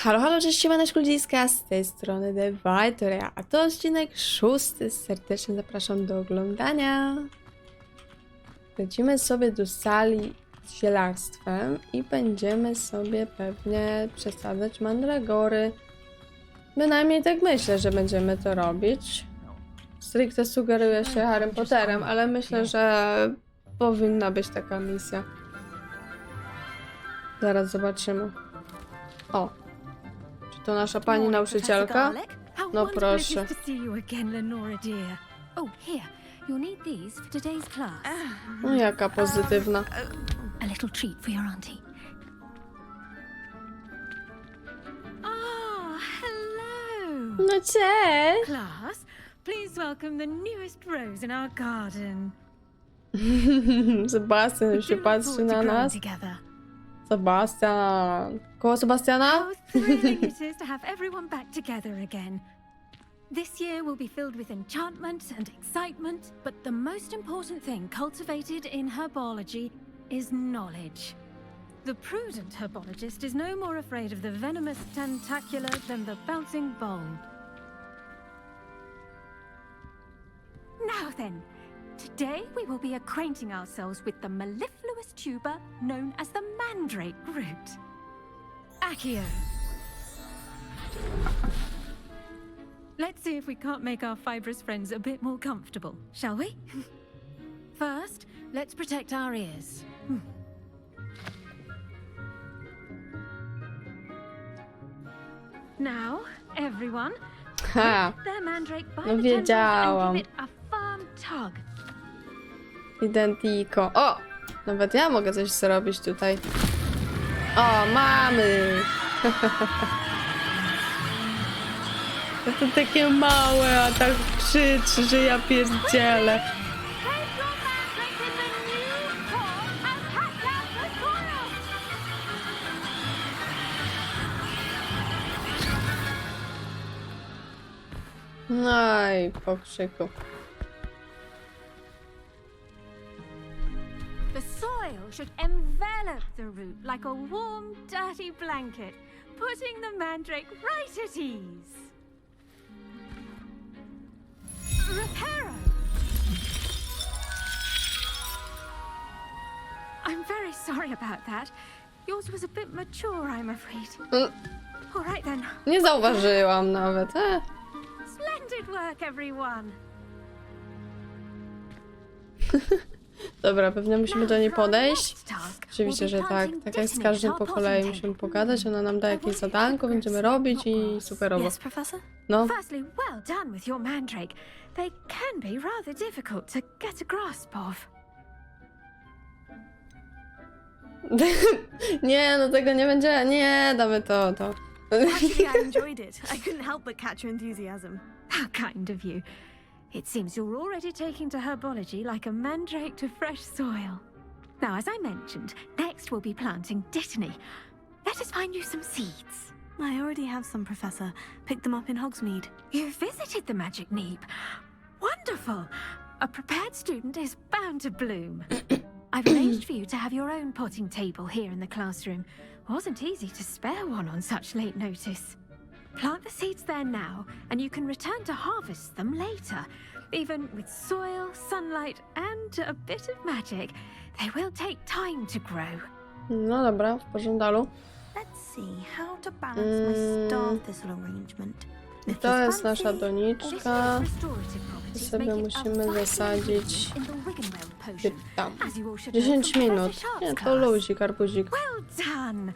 Halo, halo, cześć, siemaneczku ludziska, z tej strony TheVitoRia, a to odcinek 6. Serdecznie zapraszam do oglądania. Lecimy sobie do sali z zielarstwem i będziemy sobie pewnie przesadzać mandragory. Bynajmniej tak myślę, że będziemy to robić. Stricte sugeruje się Harrym Potterem, ale myślę, że powinna być taka misja. Zaraz zobaczymy. O! To nasza pani nauczycielka? No proszę. No jaka pozytywna. A little treat for your auntie. Oh, hello. No cześć! Class, please welcome the newest rose in our garden. Sebastian już się patrzy na nas. Sebastian. Koło Sebastiana? How thrilling it is to have everyone back together again. This year will be filled with enchantment and excitement, but the most important thing cultivated in herbology is knowledge. The prudent herbologist is no more afraid of the venomous tentacula than the bouncing bulb. Now then, today we will be acquainting ourselves with the mellifluous tuber known as the mandrake root. Accio. Let's see if we can't make our fibrous friends a bit more comfortable, shall we? First, let's protect our ears. Now, everyone, Ha! grip their mandrake by No the tendrils wiedziałam. and give it a firm tug. Identico. O! Nawet ja mogę coś zrobić tutaj. O, mamy! To takie małe, a tak krzyczy, że ja pierdzielę. Place your mandrake in the new pot and pack out the soil. No i po krzyku. The soil should envelop the root like a warm, dirty blanket, putting the mandrake right at ease. Reparo! I'm very sorry about that. Yours was a bit mature, I'm afraid. All right then. Nie zauważyłam nawet. Splendid work, everyone. Dobra, pewnie musimy do niej podejść. Task Oczywiście, że will be tak. planting Tak jak z Destiny każdym at po our kolei potting musimy table. pogadać. Ona nam da jakieś zadanko, będziemy robić i superowo. Yes, Professor? No. Firstly, well done with your mandrake. They can be rather difficult to get a grasp of. Nie, no tego nie będzie. Nie, damy to. Actually, I enjoyed it. I couldn't help but catch your enthusiasm. How kind of you. It seems you're already taking to herbology like a mandrake to fresh soil. Now, as I mentioned, next we'll be planting Dittany. Let us find you some seeds. I already have some, Professor. Picked them up in Hogsmeade. You visited the Magic Neep. Wonderful! A prepared student is bound to bloom. I've arranged for you to have your own potting table here in the classroom. Wasn't easy to spare one on such late notice. Plant the seeds there now, and you can return to harvest them later. Even with soil, sunlight, and a bit of magic, they will take time to grow. No dobra, w porządku. Let's see how to balance my star thistle arrangement. If To it's jest nasza fancy, doniczka. Restorative properties Sobie make it musimy a vital zasadzić ingredient in the Wiggenweld potion, tam. as you all should know 10 from minut. Professor Sharp's Nie, to class. luzik, arbuzik. Well done!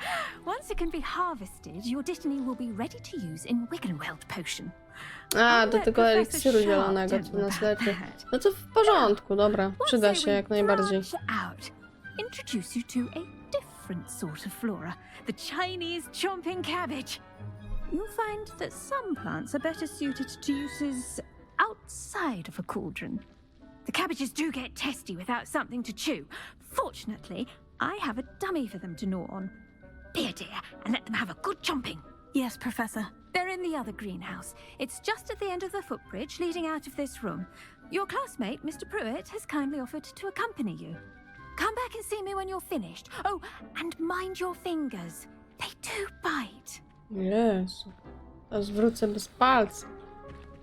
Once it can be harvested, your Dittany will be ready to use in Wiggenweld potion. A, I'll do let tego Professor eliksiru Sharp zielonego, tell co you nas about leczy. that. No to w porządku, dobra. What Przyda say się we jak najbardziej. branch out? Introduce you to a different sort of flora, the Chinese chomping cabbage. You'll find that some plants are better suited to uses outside of a cauldron. The cabbages do get testy without something to chew. Fortunately, I have a dummy for them to gnaw on. Be a dear and let them have a good chomping. Yes, Professor. They're in the other greenhouse. It's just at the end of the footbridge leading out of this room. Your classmate, Mr. Pruitt, has kindly offered to accompany you. Come back and see me when you're finished. Oh, and mind your fingers. They do bite. Jezu. Teraz wrócę bez palca.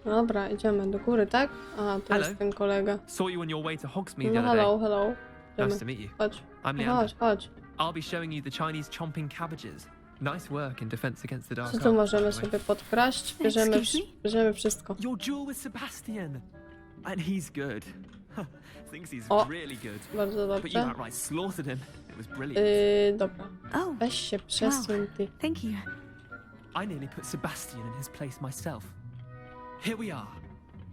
Dobra, idziemy do góry, tak? A, to Hello. jest ten kolega. Saw you on your way to Hogsmeade No the other hello, day. hello. Nice Idziemy. to meet you. Chodź. I'm No, Leander. chodź, chodź. I'll be showing you the Chinese chomping cabbages. Nice work in defense against the dark Co arts, tu by możemy the way. sobie podkraść? Bierzemy, Excuse me? bierzemy wszystko. Your duel with Sebastian. And he's good. Thinks he's O. really good. Bardzo But you dobrze. outright slaughtered him. It was brilliant. Dobra. Oh, Weź się przesuń ty. thank you. I nearly put Sebastian in his place myself. Here we are.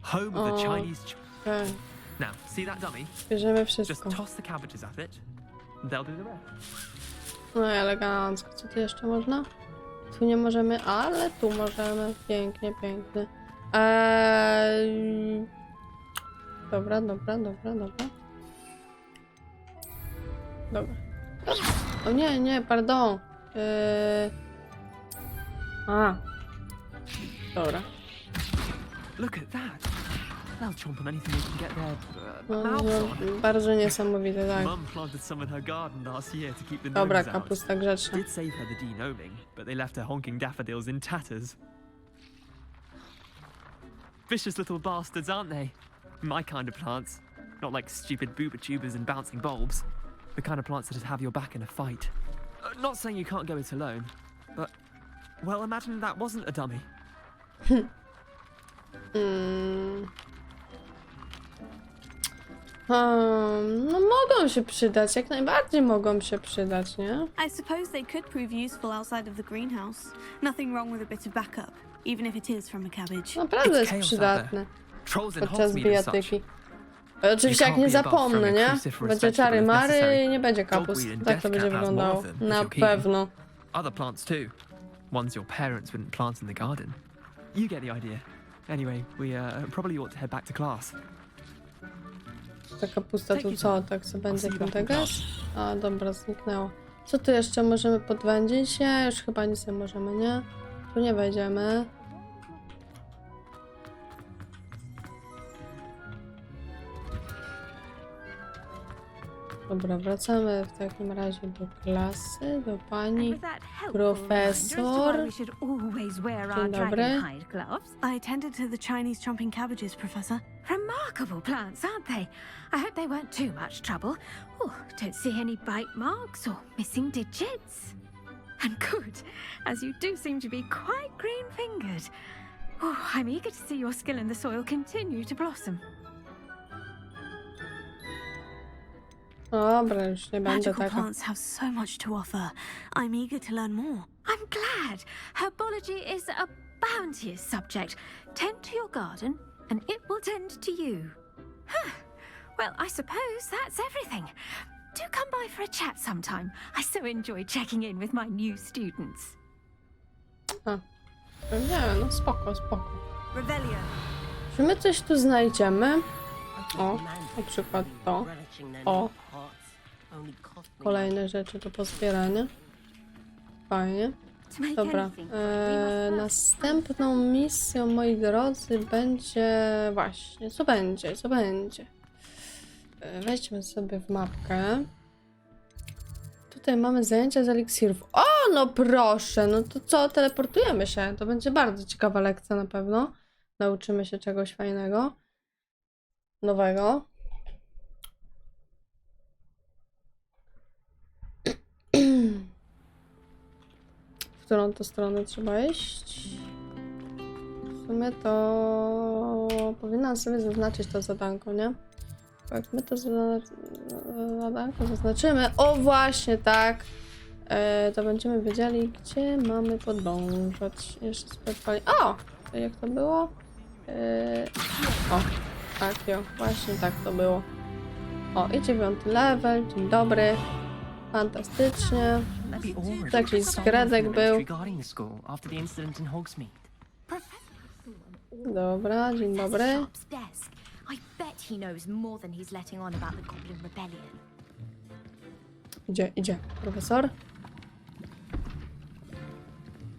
Home of the Oh. Chinese... Okej. Now, see that dummy? Bierzemy Just wszystko. toss the cabbages at it. And they'll do the rest. No i elegancko. Co tu jeszcze można? Tu nie możemy, ale tu możemy. Pięknie, pięknie. Dobra, dobra, dobra, dobra. Dobra. O nie, nie, pardon. Dobra. Look at that. They'll chomp on anything they can get their No, mouths on. no, bardzo niesamowite, tak. Mum planted some in her garden last year to keep the Dobra, gnomes out. kapusta grzeczna. Did save her the denoming, but they left her honking daffodils in tatters. Vicious little bastards, aren't they? My kind of plants. Not like stupid booba tubers and bouncing bulbs. The kind of plants that'd have your back in a fight. Not saying you can't go it alone, but... Well, imagine that wasn't a dummy. No mogą się przydać, jak najbardziej mogą się przydać, nie? I suppose they could prove useful outside of the greenhouse. Nothing wrong with a bit of backup, even if it is from a cabbage. Naprawdę It's jest chaos out przydatne Trolls in podczas Hogsmeade and such. bijatyki. Oczywiście jak nie zapomnę, nie? Będzie czary mary i nie będzie kapust. Tak to będzie wyglądało. Na pewno. Other plants too. Ones your parents wouldn't plant in the garden. You get the idea. Anyway, we probably ought to head back to class. Ta kapusta tu co? Tak co będzie kontegas? A dobra, zniknęło. Co tu jeszcze możemy podwędzić? Nie, już chyba nic nie możemy, nie? Tu nie wejdziemy. Dobra, wracamy w takim razie do klasy, do pani profesor. Dzień dobry. I attended to the Chinese chomping cabbages, Professor. Remarkable plants, aren't they? I hope they weren't too much trouble. Oh, don't see any bite marks or missing digits. And good, as you do seem to be quite green-fingered. Oh, I'm eager to see your skill in the soil continue to blossom. Dobra, już nie będę Magical taka. plants have so much to offer. I'm eager to learn more. I'm glad. Herbology is a bounteous subject. Tend to your garden, and it will tend to you. Huh. Well, I suppose that's everything. Do come by for a chat sometime. I so enjoy checking in with my new students. Nie, no spoko, spoko. Revelio. Czy my coś tu znajdziemy? O, na przykład to. O. Kolejne rzeczy do pozbierania. Fajnie. To make Dobra. anything, we must Następną misją, moi drodzy, będzie... Właśnie, co będzie? Co będzie? Wejdźmy sobie w mapkę. Tutaj mamy zajęcia z eliksirów. O, no proszę! No to co? Teleportujemy się. To będzie bardzo ciekawa lekcja na pewno. Nauczymy się czegoś fajnego. Nowego. W którą to stronę trzeba iść? W sumie to powinnam sobie zaznaczyć to zadanko, nie? Bo jak my to zadanko zaznaczymy, o właśnie tak, to będziemy wiedzieli, gdzie mamy podążać. Jeszcze sobie odpali. O! To jak to było? O, tak, jo, właśnie tak to było. O, i 9 level, dzień dobry. Fantastycznie. Taki skradek był. Dobra, dzień dobry. I bet he knows more than he's letting on about the Goblin Rebellion. Idzie, profesor.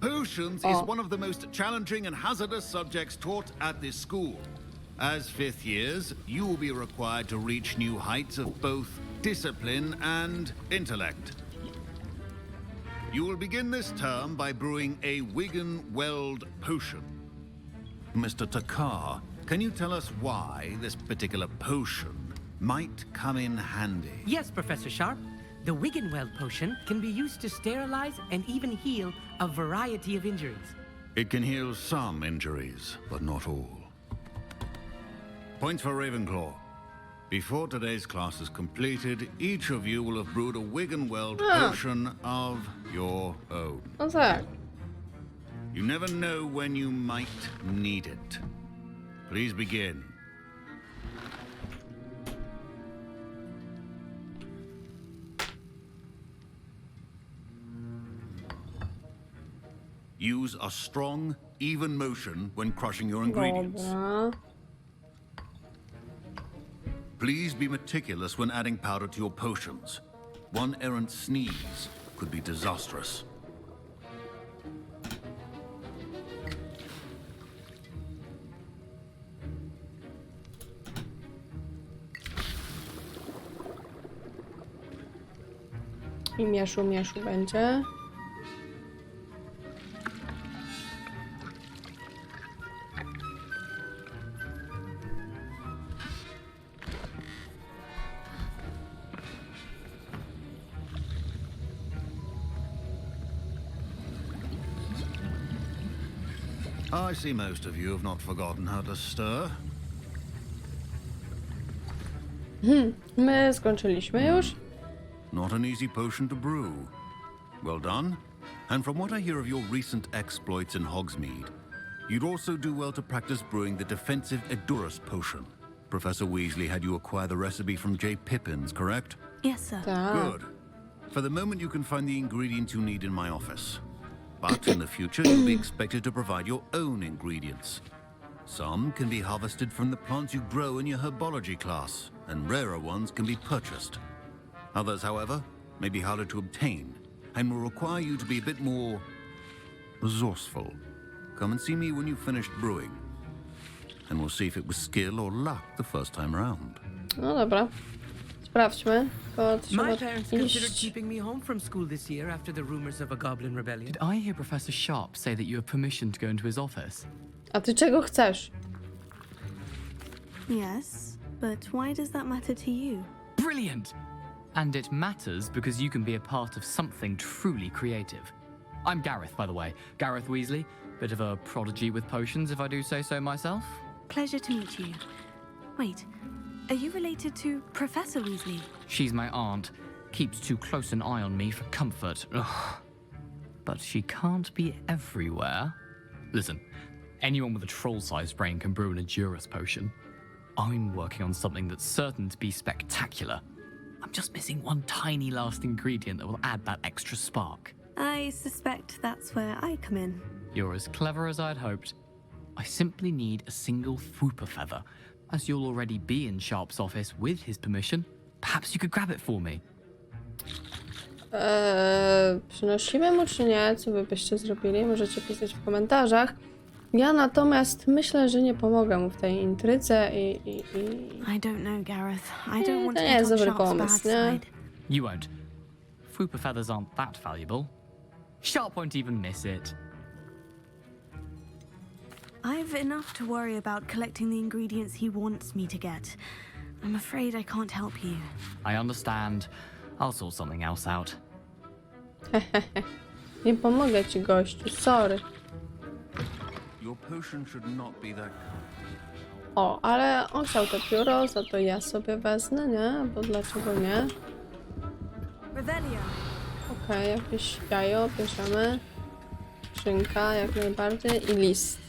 Potions is one of the most challenging and hazardous subjects taught at this school. As fifth years, you will be required to reach new heights of both discipline and intellect. You will begin this term by brewing a Wiggenweld potion. Mr. Takar, can you tell us why this particular potion might come in handy? Yes, Professor Sharp. The Wiggenweld potion can be used to sterilize and even heal a variety of injuries. It can heal some injuries, but not all. Points for Ravenclaw. Before today's class is completed, each of you will have brewed a Wiggenweld potion of your own. No tak. You never know when you might need it. Please begin. Use a strong, even motion when crushing your ingredients. Dobra. Please be meticulous when adding powder to your potions. One errant sneeze could be disastrous. I mieszu będzie. I see most of you have not forgotten how to stir. My skończyliśmy już. Not an easy potion to brew. Well done. And from what I hear of your recent exploits in Hogsmeade, you'd also do well to practice brewing the defensive Edurus potion. Professor Weasley had you acquire the recipe from J. Pippins, correct? Yes, sir. Tak. Good. For the moment, you can find the ingredients you need in my office. But in the future, you'll be expected to provide your own ingredients. Some can be harvested from the plants you grow in your herbology class, and rarer ones can be purchased. Others, however, may be harder to obtain, and will require you to be a bit more resourceful. Come and see me when you've finished brewing, and we'll see if it was skill or luck the first time around. No dobra. Sprawdźmy. To trzeba My parents considered iść. keeping me home from school this year after the rumors of a goblin rebellion. Did I hear Professor Sharp say that you have permission to go into his office? A ty czego chcesz? Yes, but why does that matter to you? Brilliant! And it matters because you can be a part of something truly creative. I'm Gareth, by the way. Gareth Weasley. Bit of a prodigy with potions, if I do say so myself. Pleasure to meet you. Wait, are you related to Professor Weasley? She's my aunt. Keeps too close an eye on me for comfort. Ugh. But she can't be everywhere. Listen, anyone with a troll-sized brain can brew an Edurus potion. I'm working on something that's certain to be spectacular. I'm just missing one tiny last ingredient that will add that extra spark. I suspect that's where I come in. You're as clever as I'd hoped. I simply need a single Fwooper feather. As you'll already be in Sharp's office with his permission, perhaps you could grab it for me. Przynosimy mu czy nie? Co wy byście zrobili? Możecie pisać w komentarzach. Ja natomiast myślę, że nie pomogę mu w tej intrydze i... I don't know, Gareth. I don't want to to nie get jest on dobry Sharp's bad pomysł, nie? side. You won't. Fwooper feathers aren't that valuable. Sharp won't even miss it. I've enough to worry about collecting the ingredients he wants me to get. I'm afraid I can't help you. I understand. I'll sort something else out. Nie pomogę ci, gościu, sorry. Your potion should not be that. O, ale on chciał to pióro, za to ja sobie wezmę, nie? Bo dlaczego nie? Revelio. Okej, jakieś jajo bierzemy. Skrzynka jak najbardziej i list.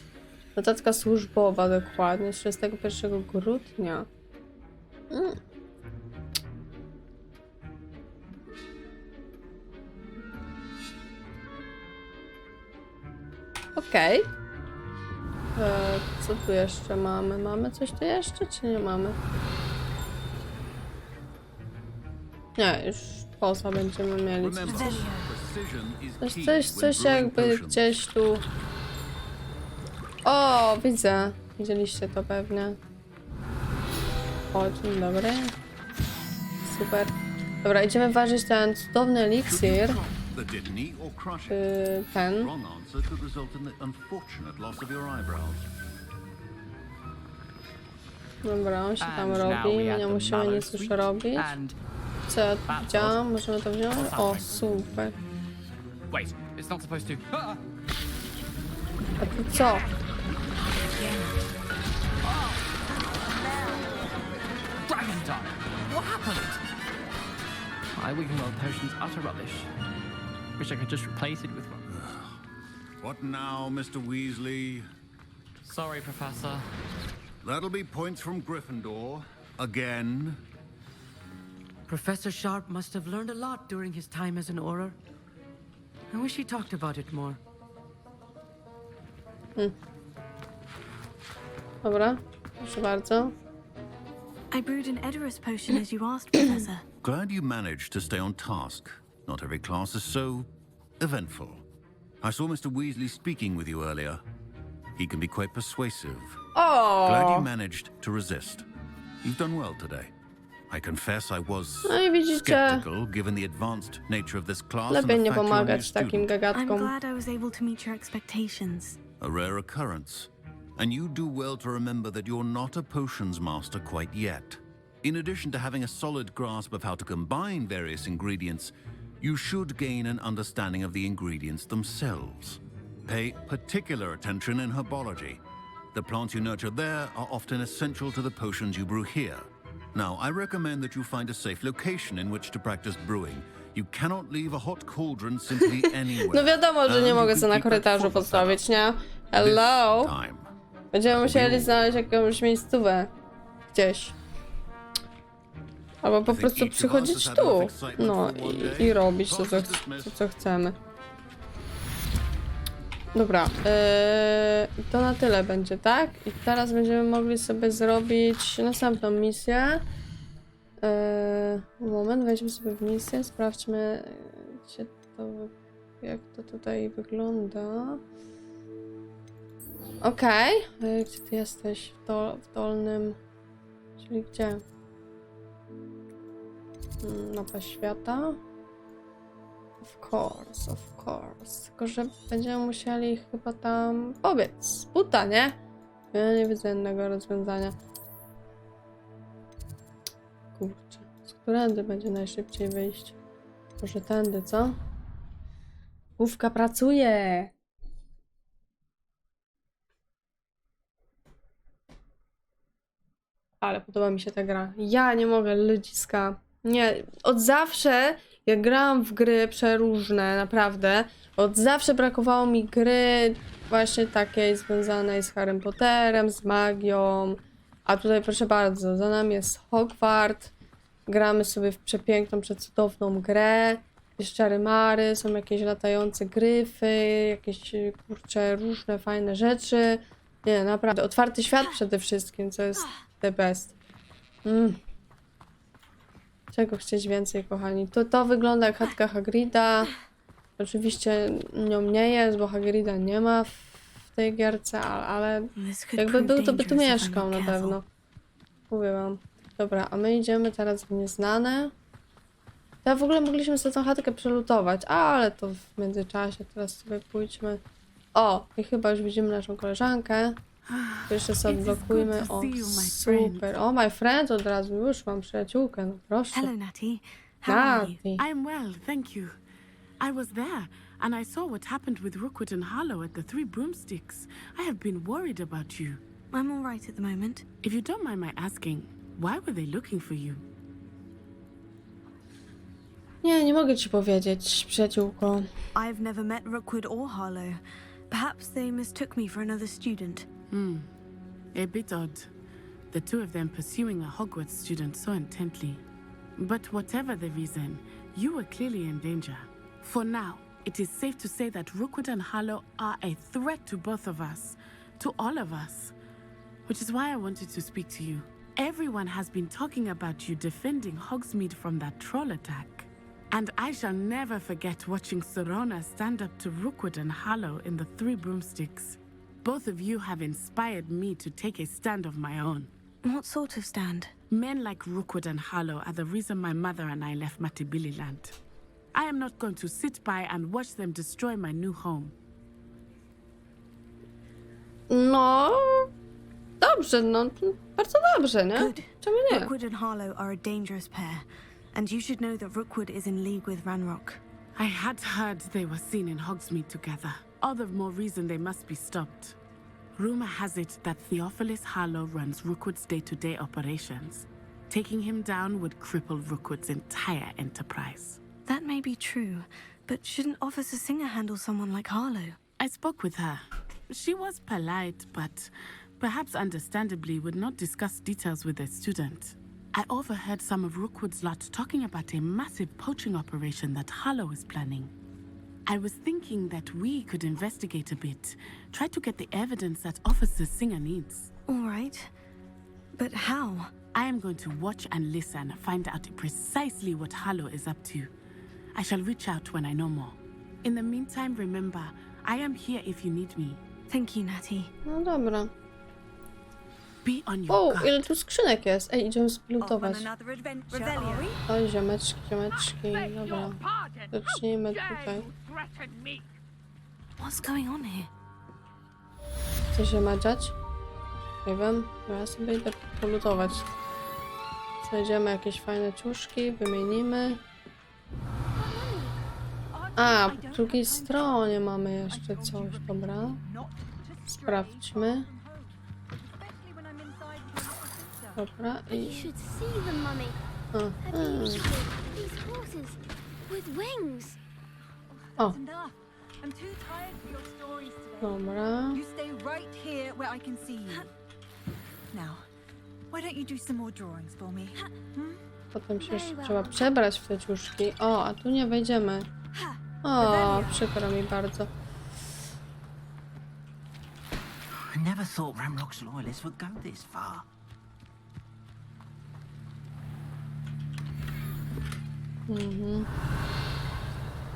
Notatka służbowa dokładnie, z 31 grudnia. Okej. Co tu jeszcze mamy? Mamy coś tu jeszcze, czy nie mamy? Nie, już poza będziemy mieli coś. Remember, precision is Coś, key coś, when coś brewing jakby potions. gdzieś tu... O, widzę. Widzieliście to pewnie. O, dzień dobry. Super. Dobra, idziemy ważyć ten cudowny eliksir. that didn't eat or crush it. Ten. Wrong answer could result in the unfortunate loss of your eyebrows. Dobra, on się tam And now robi, we my add nie the musimy mallow nic już sweet robić. And Co ja tu widziałam? Możemy to wziąć? O, super. wait, it's not supposed to. A tu co? Dragon time! What happened? My Wiggenweld potion's utter rubbish. Wish I could just replace it with one. What now, Mr. Weasley? Sorry, Professor. That'll be points from Gryffindor. Again. Professor Sharp must have learned a lot during his time as an Auror. I wish he talked about it more. Dobra, proszę bardzo. I brewed an Edorus potion as you asked, Professor. Glad you managed to stay on task. Not every class is so eventful. I saw Mr. Weasley speaking with you earlier. He can be quite persuasive. Glad you O! managed to resist. You've done well today. I confess I was No i widzicie, skeptical given the advanced nature of this class and lepiej the nie fact you're a new pomagać takim student. I'm gagatkom. glad I was able to meet your expectations. A rare occurrence. And you do well to remember that you're not a potions master quite yet. In addition to having a solid grasp of how to combine various ingredients, you should gain an understanding of the ingredients themselves. Pay particular attention in herbology. The plants you nurture there are often essential to the potions you brew here. Now, I recommend that you find a safe location in which to practice brewing. You cannot leave a hot cauldron simply anywhere. No wiadomo, że And nie you mogę can sobie na keep that korytarzu focus postawić, nie? this Hello? time. Będziemy musieli znaleźć jakąś miejscówę. Gdzieś. Albo po prostu przychodzić tu. No i robić to, co chcemy. Dobra, to na tyle będzie, tak? I teraz będziemy mogli sobie zrobić następną misję. Moment, wejdźmy sobie w misję, sprawdźmy, gdzie to, jak to tutaj wygląda. Okej, gdzie ty jesteś? W dolnym, czyli gdzie? Mapa świata. Of course. Tylko, że będziemy musieli chyba tam pobiec. Z buta, nie? Ja nie widzę innego rozwiązania. Kurczę. Z którędy będzie najszybciej wyjść? Może tędy, co? Główka pracuje! Ale podoba mi się ta gra. Ja nie mogę, ludziska. Nie, od zawsze jak grałam w gry przeróżne, naprawdę, od zawsze brakowało mi gry właśnie takiej związanej z Harrym Potterem, z magią. A tutaj proszę bardzo, za nami jest Hogwart. Gramy sobie w przepiękną, przecudowną grę. Jest czary-mary, są jakieś latające gryfy, jakieś kurcze różne fajne rzeczy. Nie, naprawdę, otwarty świat przede wszystkim, co jest the best. Czego chcieć więcej, kochani? To wygląda jak chatka Hagrida. Oczywiście nią nie jest, bo Hagrida nie ma w tej gierce, ale jakby był, to by tu mieszkał na pewno. Mówię wam. Dobra, a my idziemy teraz w nieznane. Ja w ogóle mogliśmy sobie tą chatkę przelutować, ale to w międzyczasie teraz sobie pójdźmy. O, i chyba już widzimy naszą koleżankę. To jeszcze sobie odblokujmy. O, super. O, my friend od razu. Już mam przyjaciółkę, no proszę. Hello, Natty. How are you? Natty. I'm well, thank you. I was there, and I saw what happened with Rookwood and Harlow at the Three Broomsticks. I have been worried about you. I'm all right at the moment. If you don't mind my asking, why were they looking for you? Nie mogę ci powiedzieć, przyjaciółko. I've never met Rookwood or Harlow. Perhaps they mistook me for another student. A bit odd. The two of them pursuing a Hogwarts student so intently. But whatever the reason, you were clearly in danger. For now, it is safe to say that Rookwood and Harlow are a threat to both of us, to all of us. Which is why I wanted to speak to you. Everyone has been talking about you defending Hogsmeade from that troll attack. And I shall never forget watching Sorona stand up to Rookwood and Harlow in the Three Broomsticks. Both of you have inspired me to take a stand of my own. What sort of stand? Men like Rookwood and Harlow are the reason my mother and I left Matibililand. I am not going to sit by and watch them destroy my new home. No, dobrze, no, bardzo dobrze, nie? Good. Czemu nie? Rookwood and Harlow are a dangerous pair, and you should know that Rookwood is in league with Ranrock. I had heard they were seen in Hogsmeade together. All the more reason they must be stopped. Rumor has it that Theophilus Harlow runs Rookwood's day-to-day operations. Taking him down would cripple Rookwood's entire enterprise. That may be true, but shouldn't Officer Singer handle someone like Harlow? I spoke with her. She was polite, but perhaps understandably would not discuss details with a student. I overheard some of Rookwood's lot talking about a massive poaching operation that Harlow is planning. I was thinking that we could investigate a bit, try to get the evidence that Officer Singer needs. All right. But how? I am going to watch and listen, find out precisely what Harlow is up to. I shall reach out when I know more. In the meantime, remember, I am here if you need me. Thank you, Natty. No dobra. Be on your O, guard. ile tu skrzynek jest. Ej, idziemy splutować. another adventure, are we? Oj, ziomeczki, dobra. Zacznijmy tutaj. What's going on here? Co się ma dziać? Nie wiem, ja sobie idę polutować. Znajdziemy jakieś fajne ciuszki, wymienimy. A, po drugiej stronie mamy jeszcze coś, dobra. Sprawdźmy. Dobra, You i... should see them, Mummy. Aha. These horses with wings. O, Enough. I'm too tired for your stories today. dobra. You stay right here where I can see you. Now, why don't you do some more drawings for me? Potem się jeszcze trzeba przebrać w te ciuszki. O, a tu nie wejdziemy. O, przykro mi bardzo. I never thought Ramrock's loyalists would go this far.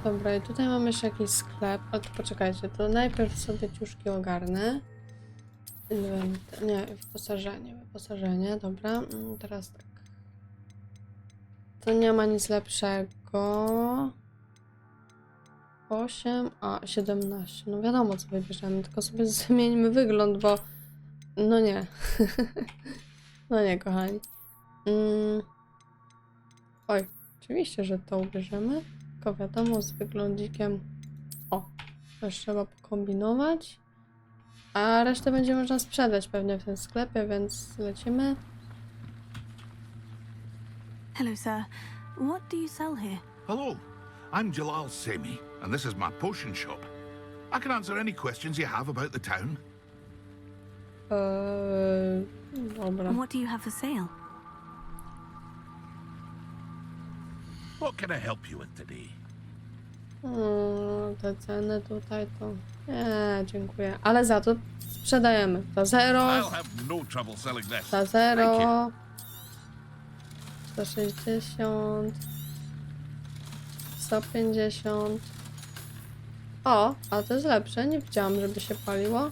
Dobra, i tutaj mamy jeszcze jakiś sklep, ale to poczekajcie, to najpierw sobie ciuszki ogarnę. Nie wiem, nie, wyposażenie, dobra, teraz tak. To nie ma nic lepszego. 8, a 17, no wiadomo co wybierzemy, tylko sobie zmieńmy wygląd, bo no nie. No nie, kochani. Oj, oczywiście, że to ubierzemy. Tylko wiadomo, z wyglądzikiem. O, też trzeba pokombinować. A resztę będzie można sprzedać pewnie w tym sklepie, więc lecimy. Hello, sir. What do you sell here? Hello, I'm Jalal Semi, and this is my potion shop. I can answer any questions you have about the town. Dobra. And what do you have for sale? What can I help you with today? Te ceny tutaj to... Nie, dziękuję. Ale za to sprzedajemy. Za 0. I'll have no trouble selling this. Za 0. 160. 150. O, a to jest lepsze. Nie widziałam, żeby się paliło.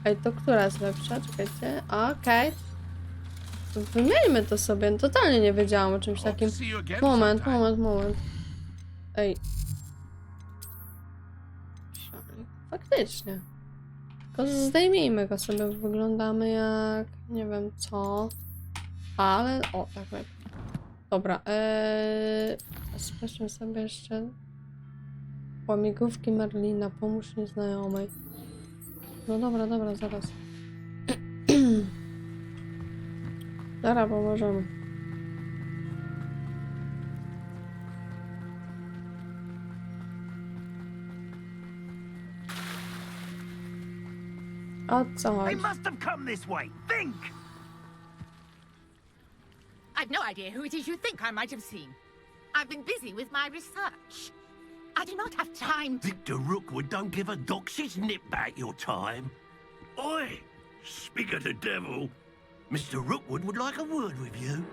Ej, to która jest lepsza? Czekajcie. Okej. Wymieńmy to sobie. Totalnie nie wiedziałam o czymś takim. Moment. Ej. Faktycznie. Tylko zdejmijmy go sobie. Wyglądamy jak... nie wiem co. Ale... o, tak lepiej. Dobra. Sprawdźmy sobie jeszcze... Łamigłówki Merlina. Pomóż nieznajomej. No dobra, zaraz. Zaraz pomożemy. O co They chodzi? must have come this way. Think! I've no idea who it is you think I might have seen. I've been busy with my research. I do not have time to... Victor Rookwood don't give a dox's nip back your time. Oi! Speak of the devil. Mr. Rookwood would like a word with you.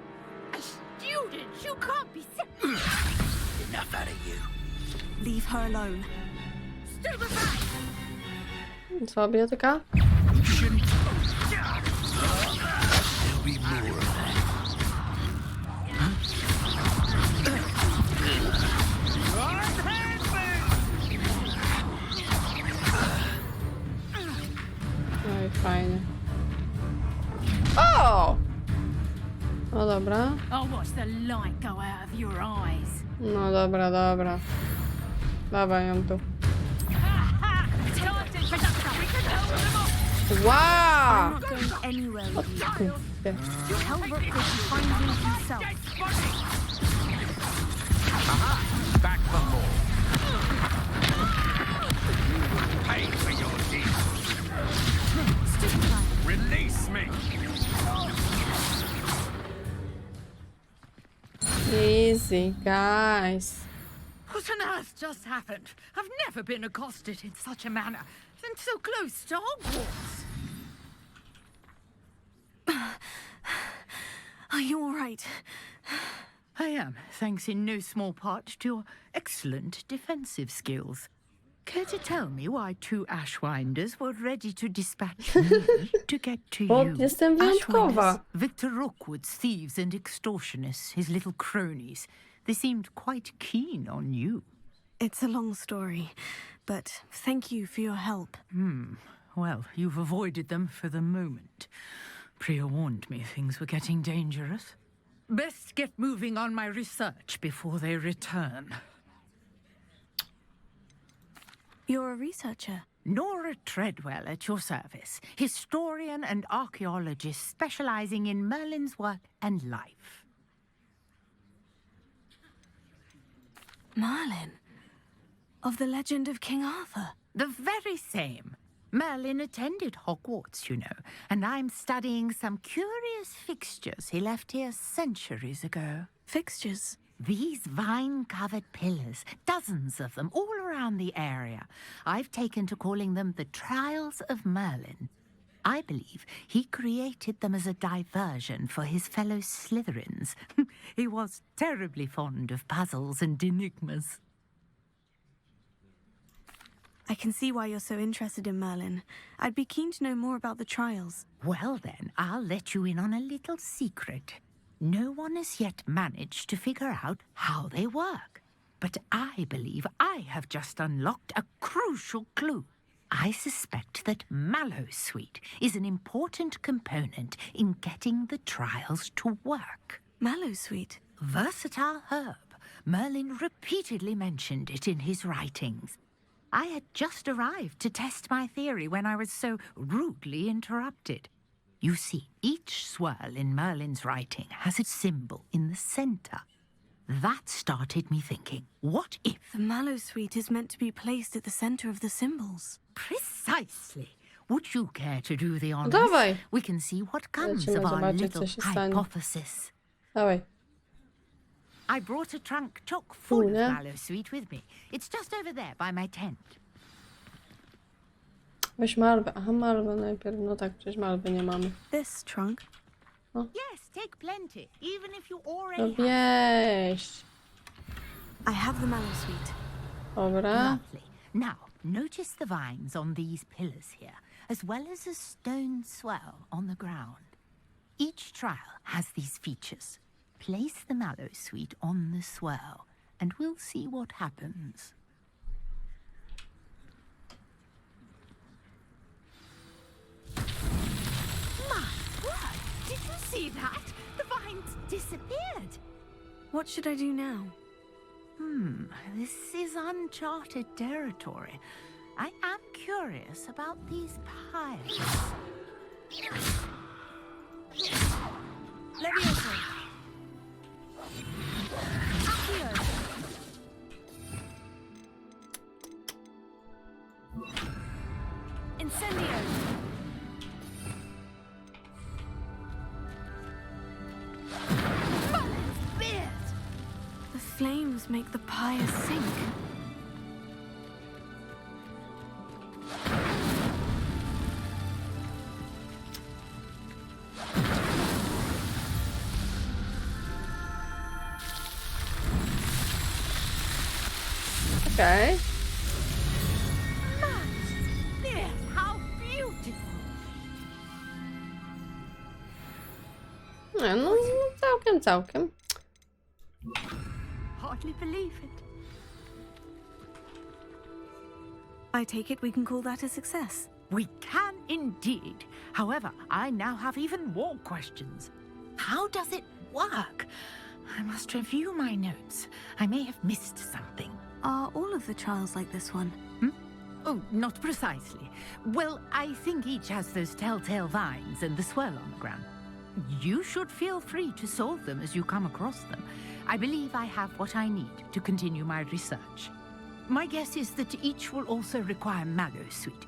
A student! You can't be... Enough out of you. Leave her alone. Stupefy! Co, biotyka? There'll be more of that. Fajnie. O! No dobra. I'll watch the light go out of your eyes. No dobra, dobra. Dawaj ją tu. Wow! I'm not going anywhere with you. Kurde. Tell Rookwood to find me himself. Back for more. Pay for your deeds. Release me. Easy, guys. What on earth just happened? I've never been accosted in such a manner, and so close to Hogwarts. Are you all right? I am, thanks in no small part to your excellent defensive skills. Care to tell me why 2 Ashwinders were ready to dispatch me to get to Bo you? jestem wyjątkowa. Victor Rookwood's thieves and extortionists, his little cronies. They seemed quite keen on you. It's a long story, but thank you for your help. Well, you've avoided them for the moment. Priya warned me things were getting dangerous. Best get moving on my research before they return. You're a researcher. Nora Treadwell at your service, historian and archaeologist specializing in Merlin's work and life. Merlin? Of the legend of King Arthur? The very same. Merlin attended Hogwarts, you know, and I'm studying some curious fixtures he left here centuries ago. Fixtures? These vine-covered pillars, dozens of them, all around the area. I've taken to calling them the Trials of Merlin. I believe he created them as a diversion for his fellow Slytherins. He was terribly fond of puzzles and enigmas. I can see why you're so interested in Merlin. I'd be keen to know more about the trials. Well then, I'll let you in on a little secret. No one has yet managed to figure out how they work. But I believe I have just unlocked a crucial clue. I suspect that Mallowsweet is an important component in getting the trials to work. Mallowsweet? Versatile herb. Merlin repeatedly mentioned it in his writings. I had just arrived to test my theory when I was so rudely interrupted. You see, each swirl in Merlin's writing has a symbol in the center. That started me thinking, what if... The Mallowsweet is meant to be placed at the center of the symbols. Precisely. Would you care to do the honors? Dawaj. We can see what comes Lecimy of our zobaczyć, little co się stanie. hypothesis. Dawaj. I brought a trunk chock full of nie? Mallowsweet with me. It's just over there by my tent. Weź malwę. Aha, malwę najpierw. No tak, przecież malwy nie mamy. This trunk? Yes, take plenty, even if you No already have. wieść. I have the Mallowsweet. Dobra. Lovely. Now, notice the vines on these pillars here, as well as a stone swell on the ground. Each trial has these features. Place the Mallowsweet on the swell, and we'll see what happens. My word! Did you see that? The vines disappeared. What should I do now? This is uncharted territory. I am curious about these piles. Leviosa. Accio. Incendio. The flames make the pyre sink. Okej. How beautiful! Nie, no całkiem. Hardly believe it. I take it we can call that a success. We can indeed. However, I now have even more questions. How does it work? I must review my notes. I may have missed something. Are all of the trials like this one? Oh, not precisely. Well, I think each has those telltale vines and the swirl on the ground. You should feel free to solve them as you come across them. I believe I have what I need to continue my research. My guess is that each will also require mallow sweet,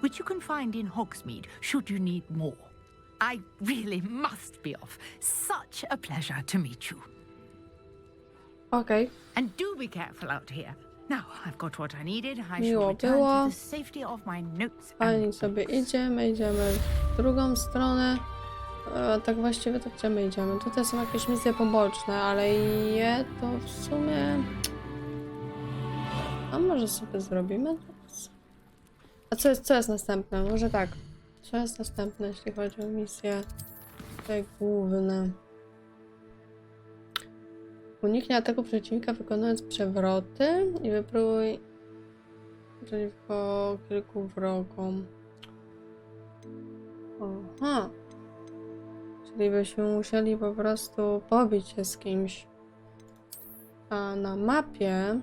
which you can find in Hogsmeade should you need more. I really must be off. Such a pleasure to meet you. Okej. And do be careful out here. Now, I've got what I needed. I Miło shall return było. to the safety of my notes. Fajnie sobie idziemy w drugą stronę. Tak właściwie to gdzie my idziemy? Tutaj są jakieś misje poboczne, ale je to w sumie... A może sobie zrobimy teraz? A co jest następne? Może tak. Co jest następne, jeśli chodzi o misje te główne? Uniknij ataku przeciwnika wykonując przewroty i wypróbuj przeciwko kilku wrogom. Aha. Czyli byśmy musieli po prostu pobić się z kimś. A na mapie...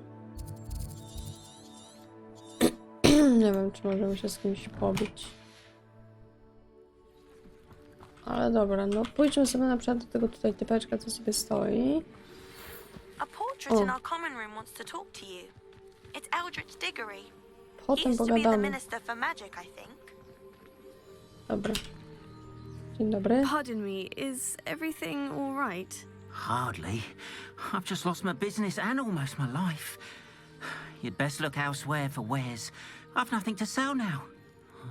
nie wiem, czy możemy się z kimś pobić. Ale dobra, no pójdźmy sobie na przykład do tego tutaj typeczka, co sobie stoi. A portrait in our common room wants to talk to you. It's Eldritch Diggory. He Potem used to be the pogadamy. Minister for Magic, I think. Dobra. Dzień dobry. Pardon me, is everything all right? Hardly. I've just lost my business and almost my life. You'd best look elsewhere for wares. I've nothing to sell now.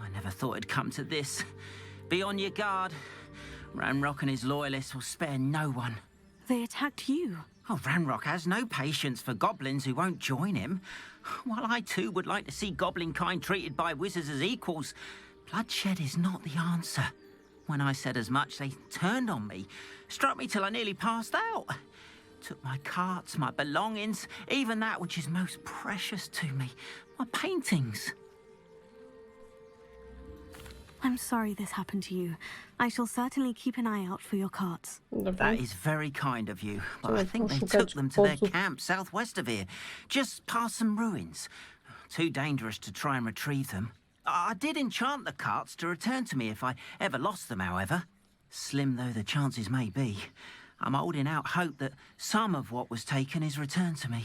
I never thought it'd come to this. Be on your guard. Ranrock and his loyalists will spare no one. They attacked you. Oh, Ranrock has no patience for goblins who won't join him. While I too would like to see goblin kind treated by wizards as equals, bloodshed is not the answer. When I said as much, they turned on me, struck me till I nearly passed out. Took my carts, my belongings, even that which is most precious to me, my paintings. I'm sorry this happened to you. I shall certainly keep an eye out for your carts. That is very kind of you, but I think they took them to their camp southwest of here, just past some ruins. Too dangerous to try and retrieve them. I did enchant the carts to return to me if I ever lost them, however. Slim though the chances may be, I'm holding out hope that some of what was taken is returned to me.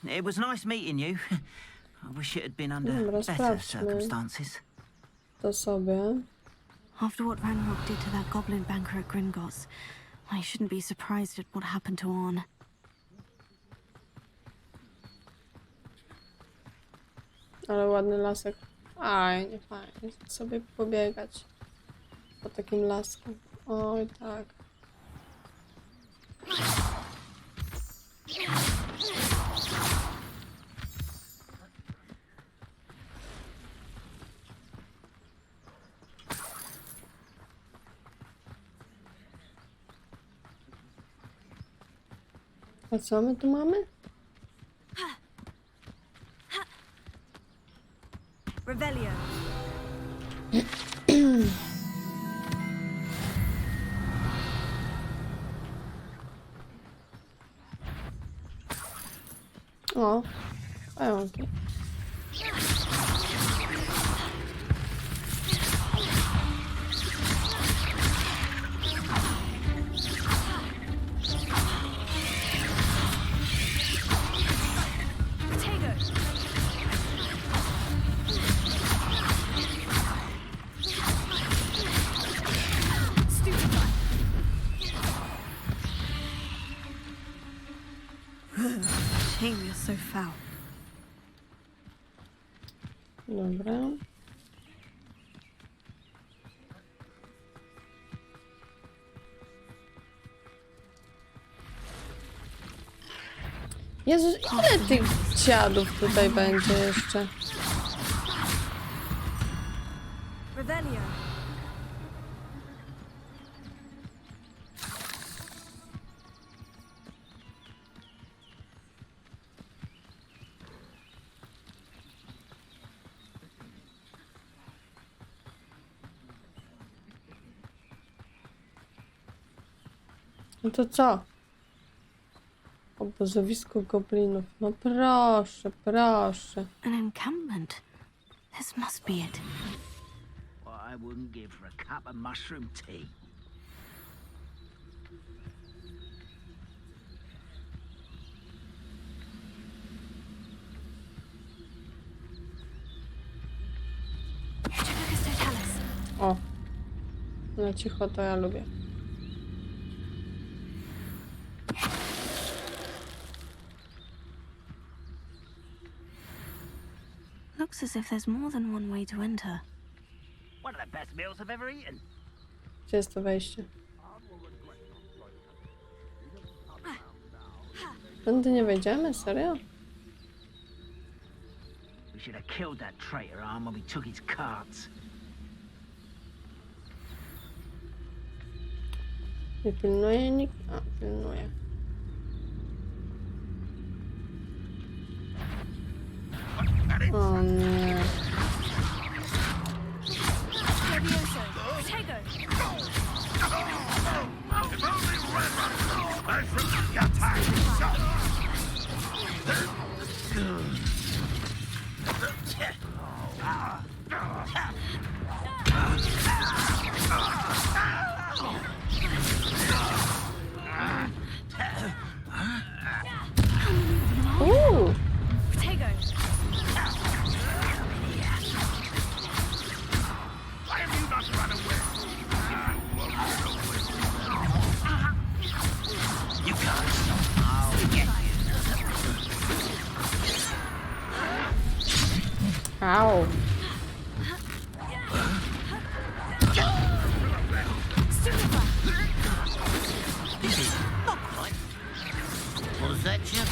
It was nice meeting you. I wish it had been under better circumstances. To sobie. After what Ranrock did to that goblin banker at Gringotts, I shouldn't be surprised at what happened to Orn. Ale ładny lasek. Aj, nie fajnie. Sobie pobiegać po takim lasku. Oj, tak. A co my tu mamy? Revelio. O, pająki. Shame you're so foul. Dobra. Jezus, ile tych dziadów tutaj będzie jeszcze? Revelio. No to co? Obozowisko goblinów. No proszę, proszę. An encampment. This must be it. What I wouldn't give for a cup of mushroom tea. O. No cicho, to ja lubię. Looks as if there's more than one way to enter. One of the best meals I've ever eaten. Gdzie jest to wejście? Tędy nie wejdziemy? Serio? We should have killed that traitor arm when we took his cards. Nie pilnuje nikt? A, pilnuje. O nie. Ow. Was that just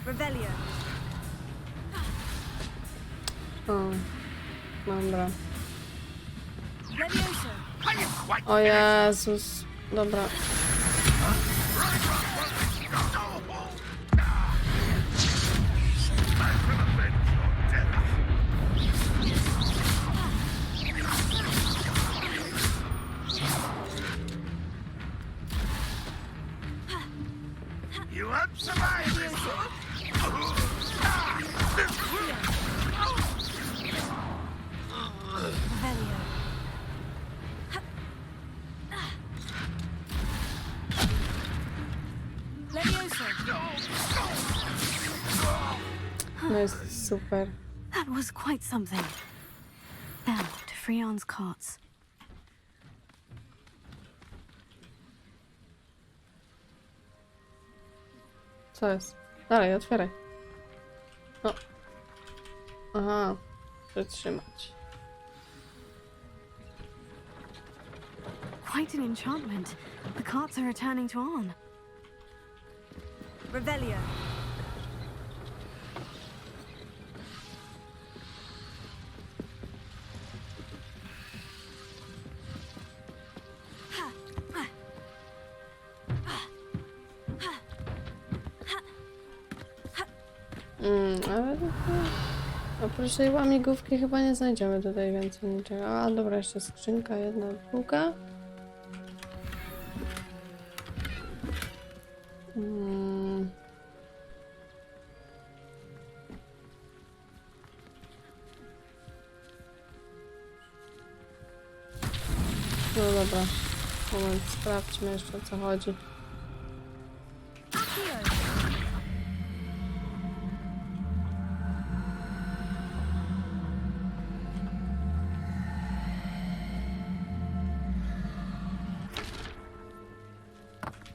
Revelio. O, dobra. O Jezus. Dobra. You won't survive this. No jest super. That was quite something. Now to Freon's carts. Co jest? Dalej, otwieraj. O. Aha. Przytrzymać. Quite an enchantment. The carts are returning to on. Revelio. Ale oprócz tej łamigłówki chyba nie znajdziemy tutaj więcej niczego. A dobra, jeszcze skrzynka, jedna półka. No dobra, moment, sprawdźmy jeszcze o co chodzi.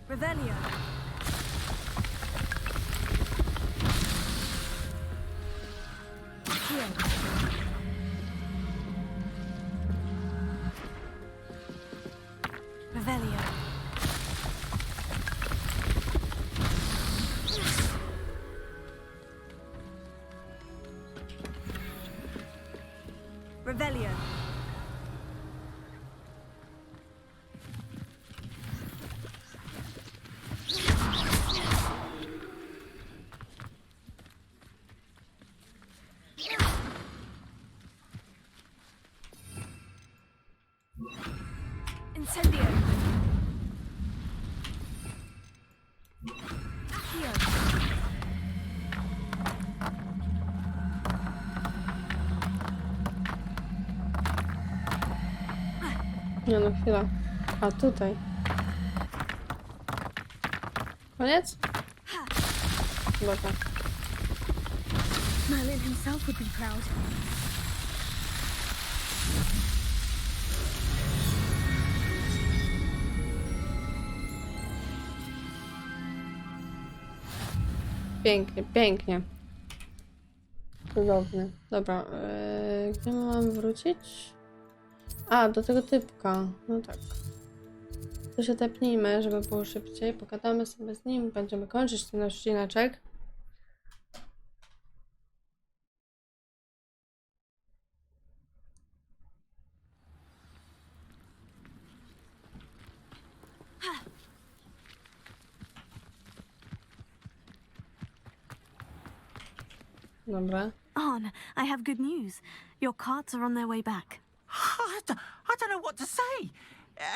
Revelio. Revelio. Revelio. Incendio. Nie no, chwila. A tutaj. Koniec? Chyba tak. Merlin himself would be proud. Pięknie, pięknie. Cudownie. Dobra, gdzie my mamy wrócić? A, do tego typka. No tak. To się tepnijmy, żeby było szybciej. Pogadamy sobie z nim. Będziemy kończyć ten odcineczek. Dobra. Arn, I have good news. Your carts are on their way back. I don't know what to say.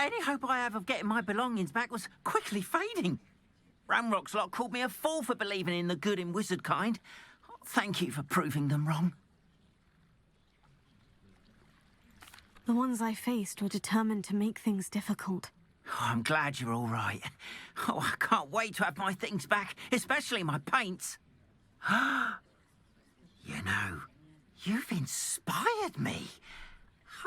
Any hope I have of getting my belongings back was quickly fading. Ramrock's lot called me a fool for believing in the good in wizard kind. Thank you for proving them wrong. The ones I faced were determined to make things difficult. Oh, I'm glad you're all right. Oh, I can't wait to have my things back, especially my paints. You know, you've inspired me.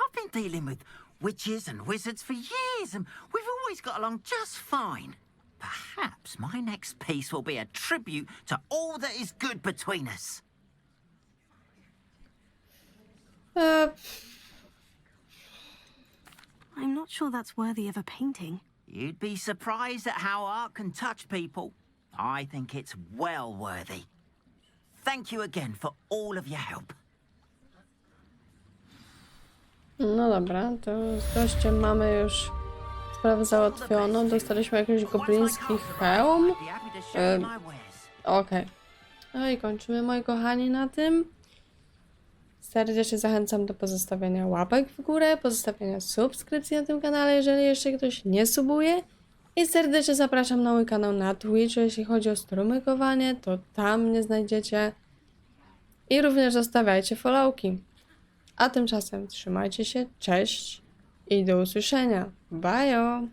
I've been dealing with witches and wizards for years, and we've always got along just fine. Perhaps my next piece will be a tribute to all that is good between us. I'm not sure that's worthy of a painting. You'd be surprised at how art can touch people. I think it's well worthy. Thank you again for all of your help. No dobra, to z gościem mamy już sprawę załatwioną. Dostaliśmy jakiś gobliński hełm. Okej. No i kończymy, moi kochani, na tym. Serdecznie zachęcam do pozostawiania łapek w górę, pozostawiania subskrypcji na tym kanale, jeżeli jeszcze ktoś nie subuje. I serdecznie zapraszam na mój kanał na Twitchu, jeśli chodzi o strumykowanie, to tam mnie znajdziecie. I również zostawiajcie followki. A tymczasem trzymajcie się, cześć i do usłyszenia. Bye!